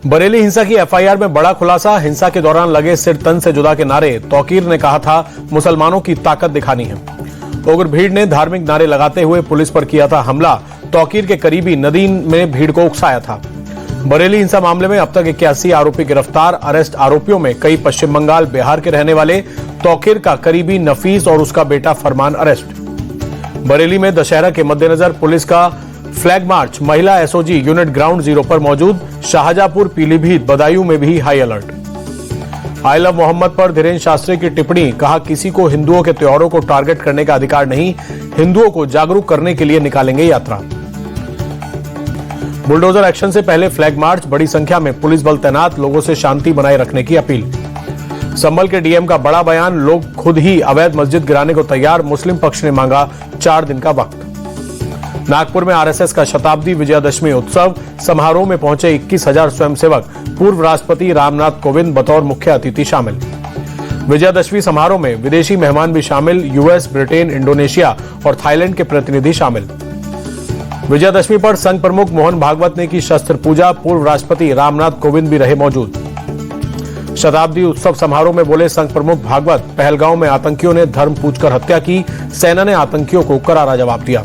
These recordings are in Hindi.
बरेली हिंसा की एफआईआर में बड़ा खुलासा। हिंसा के दौरान लगे सिर तन से जुदा के नारे। तौकीर ने कहा था मुसलमानों की ताकत दिखानी है। उग्र भीड़ ने धार्मिक नारे लगाते हुए पुलिस पर किया था हमला। तौकीर के करीबी नदीम में भीड़ को उकसाया था। बरेली हिंसा मामले में अब तक 81 आरोपी गिरफ्तार। अरेस्ट आरोपियों में कई पश्चिम बंगाल, बिहार के रहने वाले। तौकीर का करीबी नफीस और उसका बेटा फरमान अरेस्ट। बरेली में दशहरा के मद्देनजर पुलिस का फ्लैग मार्च। महिला एसओजी यूनिट ग्राउंड जीरो पर मौजूद। शाहजहांपुर, पीलीभीत, बदायूं में भी high alert. I love Mohammad पर धीरेन्द्र शास्त्री की टिप्पणी। कहा, किसी को हिंदुओं के त्योहारों को टारगेट करने का अधिकार नहीं। हिंदुओं को जागरूक करने के लिए निकालेंगे यात्रा। बुलडोजर एक्शन से पहले फ्लैग मार्च। बड़ी संख्या में पुलिस बल तैनात। लोगों से शांति बनाए रखने की अपील। संभल के डीएम का बड़ा बयान। लोग खुद ही अवैध मस्जिद गिराने को तैयार। मुस्लिम पक्ष ने मांगा 4 दिन का वक्त। नागपुर में आरएसएस का शताब्दी विजयादशमी उत्सव समारोह में पहुंचे 21,000 स्वयंसेवक। पूर्व राष्ट्रपति रामनाथ कोविंद बतौर मुख्य अतिथि शामिल। विजयादशमी समारोह में विदेशी मेहमान भी शामिल। यूएस, ब्रिटेन, इंडोनेशिया और थाईलैंड के प्रतिनिधि शामिल। विजयादशमी पर संघ प्रमुख मोहन भागवत ने की शस्त्र पूजा। पूर्व राष्ट्रपति रामनाथ कोविंद भी रहे मौजूद। शताब्दी उत्सव समारोह में बोले संघ प्रमुख भागवत, पहलगांव में आतंकियों ने धर्म पूछकर हत्या की। सेना ने आतंकियों को करारा जवाब दिया।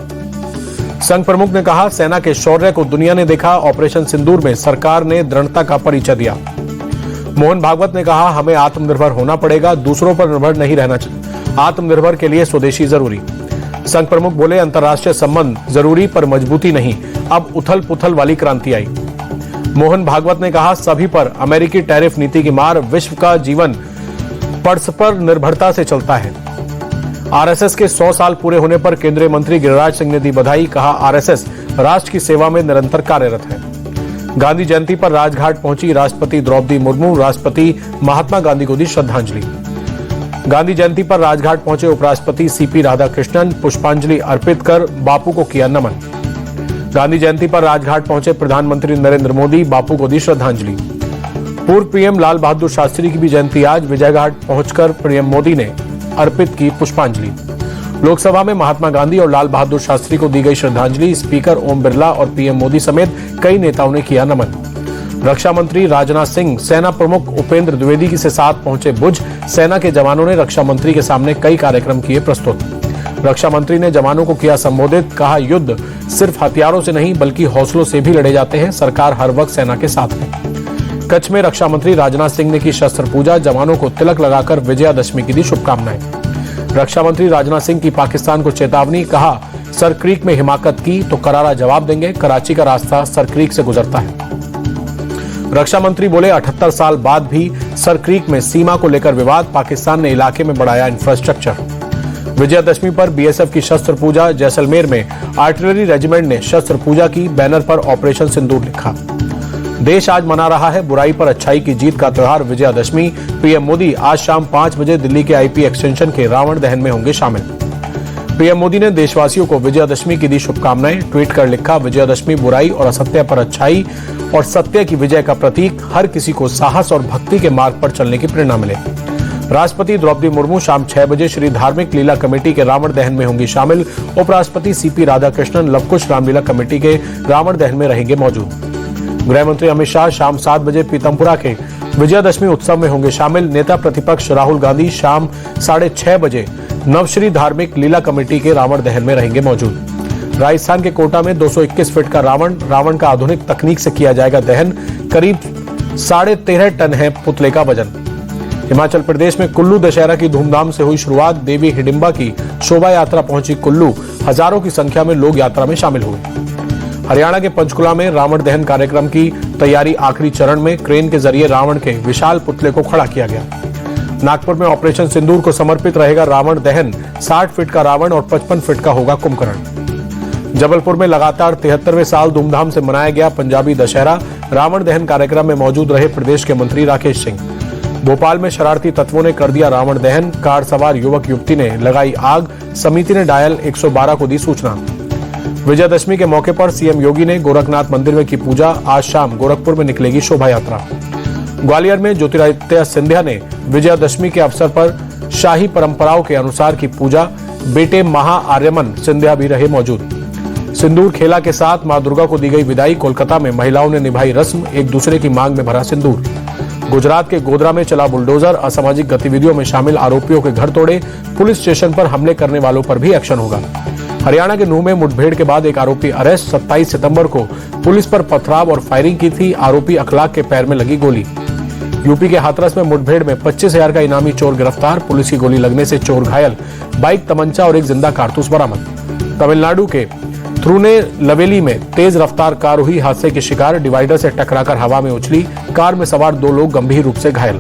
संघ प्रमुख ने कहा, सेना के शौर्य को दुनिया ने देखा। ऑपरेशन सिंदूर में सरकार ने दृढ़ता का परिचय दिया। मोहन भागवत ने कहा, हमें आत्मनिर्भर होना पड़ेगा। दूसरों पर निर्भर नहीं रहना चाहिए। आत्मनिर्भर के लिए स्वदेशी जरूरी। संघ प्रमुख बोले, अंतर्राष्ट्रीय संबंध जरूरी पर मजबूती नहीं। अब उथल पुथल वाली क्रांति आई। मोहन भागवत ने कहा, सभी पर अमेरिकी टैरिफ नीति की मार। विश्व का जीवन परस्पर निर्भरता से चलता है। आरएसएस के 100 साल पूरे होने पर केंद्रीय मंत्री गिरिराज सिंह ने दी बधाई। कहा, आरएसएस राष्ट्र की सेवा में निरंतर कार्यरत है। गांधी जयंती पर राजघाट पहुंची राष्ट्रपति द्रौपदी मुर्मू। राष्ट्रपति महात्मा गांधी को दी श्रद्धांजलि। गांधी जयंती पर राजघाट पहुंचे उपराष्ट्रपति सीपी राधाकृष्णन। पुष्पांजलि अर्पित कर बापू को किया नमन। गांधी जयंती पर राजघाट पहुंचे प्रधानमंत्री नरेंद्र मोदी। बापू को दी श्रद्धांजलि। पूर्व पीएम लाल बहादुर शास्त्री की भी जयंती आज। विजयघाट पहुंचकर पीएम मोदी ने अर्पित की पुष्पांजलि। लोकसभा में महात्मा गांधी और लाल बहादुर शास्त्री को दी गई श्रद्धांजलि। स्पीकर ओम बिरला और पीएम मोदी समेत कई नेताओं ने किया नमन। रक्षा मंत्री राजनाथ सिंह, सेना प्रमुख उपेंद्र द्विवेदी के साथ पहुंचे भुज। सेना के जवानों ने रक्षा मंत्री के सामने कई कार्यक्रम किए प्रस्तुत। रक्षा मंत्री ने जवानों को किया संबोधित। कहा, युद्ध सिर्फ हथियारों से नहीं बल्कि हौसलों से भी लड़े जाते हैं। सरकार हर वक्त सेना के साथ है। कच्छ में रक्षा मंत्री राजनाथ सिंह ने की शस्त्र पूजा। जवानों को तिलक लगाकर विजयादशमी की दी शुभकामनाएं। रक्षा मंत्री राजनाथ सिंह की पाकिस्तान को चेतावनी। कहा, सर क्रीक में हिमाकत की तो करारा जवाब देंगे। कराची का रास्ता सर क्रीक से गुजरता है। रक्षा मंत्री बोले, 78 साल बाद भी सर क्रीक में सीमा को लेकर विवाद। पाकिस्तान ने इलाके में बढ़ाया इंफ्रास्ट्रक्चर। विजयादशमी पर बीएसएफ की शस्त्र पूजा। जैसलमेर में आर्टिलरी रेजिमेंट ने शस्त्र पूजा की। बैनर पर ऑपरेशन सिंदूर लिखा। देश आज मना रहा है बुराई पर अच्छाई की जीत का त्योहार विजयादशमी। पीएम मोदी आज शाम 5 बजे दिल्ली के आईपी एक्सटेंशन के रावण दहन में होंगे शामिल। पीएम मोदी ने देशवासियों को विजयादशमी की दी शुभकामनाएं। ट्वीट कर लिखा, विजयादशमी बुराई और असत्य पर अच्छाई और सत्य की विजय का प्रतीक। हर किसी को साहस और भक्ति के मार्ग पर चलने की प्रेरणा मिले। राष्ट्रपति द्रौपदी मुर्मू शाम 6 बजे श्री धार्मिक लीला कमेटी के रावण दहन में होंगी शामिल। उपराष्ट्रपति सीपी राधाकृष्णन लवकुश रामलीला कमेटी के रावण दहन में रहेंगे मौजूद। गृह मंत्री अमित शाह शाम 7 बजे पीतमपुरा के विजयादशमी उत्सव में होंगे शामिल। नेता प्रतिपक्ष राहुल गांधी शाम 6:30 बजे नवश्री धार्मिक लीला कमेटी के रावण दहन में रहेंगे मौजूद। राजस्थान के कोटा में 221 फीट का रावण का आधुनिक तकनीक से किया जाएगा दहन। करीब 13.5 टन है पुतले का वजन। हिमाचल प्रदेश में कुल्लू दशहरा की धूमधाम से हुई शुरुआत। देवी हिडिंबा की शोभा यात्रा पहुंची कुल्लू। हजारों की संख्या में लोग यात्रा में शामिल हुए। हरियाणा के पंचकुला में रावण दहन कार्यक्रम की तैयारी आखिरी चरण में। क्रेन के जरिए रावण के विशाल पुतले को खड़ा किया गया। नागपुर में ऑपरेशन सिंदूर को समर्पित रहेगा रावण दहन। 60 फीट का रावण और 55 फीट का होगा कुंभकर्ण। जबलपुर में लगातार 73वें साल धूमधाम से मनाया गया पंजाबी दशहरा। रावण दहन कार्यक्रम में मौजूद रहे प्रदेश के मंत्री राकेश सिंह। भोपाल में शरारती तत्वों ने कर दिया रावण दहन। कार सवार युवक युवती ने लगाई आग। समिति ने डायल 112 को दी सूचना। विजयादशमी के मौके पर सीएम योगी ने गोरखनाथ मंदिर में की पूजा। आज शाम गोरखपुर में निकलेगी शोभा यात्रा। ग्वालियर में ज्योतिरादित्य सिंधिया ने विजयादशमी के अवसर पर शाही परंपराओं के अनुसार की पूजा। बेटे महा आर्यमन सिंधिया भी रहे मौजूद। सिंदूर खेला के साथ मां दुर्गा को दी गई विदाई। कोलकाता में महिलाओं ने निभाई रस्म, एक दूसरे की मांग में भरा सिंदूर। गुजरात के गोधरा में चला बुलडोजर, असामाजिक गतिविधियों में शामिल आरोपियों के घर तोड़े। पुलिस स्टेशन पर हमले करने वालों पर भी एक्शन होगा। हरियाणा के नूह में मुठभेड़ के बाद एक आरोपी अरेस्ट। 27 सितंबर को पुलिस पर पथराव और फायरिंग की थी। आरोपी अखलाक के पैर में लगी गोली। यूपी के हाथरस में मुठभेड़ में 25,000 का इनामी चोर गिरफ्तार। पुलिस की गोली लगने से चोर घायल। बाइक, तमंचा और एक जिंदा कारतूस बरामद। तमिलनाडु के तिरुनेलवेली में तेज रफ्तार कार हुई हादसे की शिकार। डिवाइडर से टकराकर हवा में उछली। कार में सवार 2 लोग गंभीर रूप से घायल।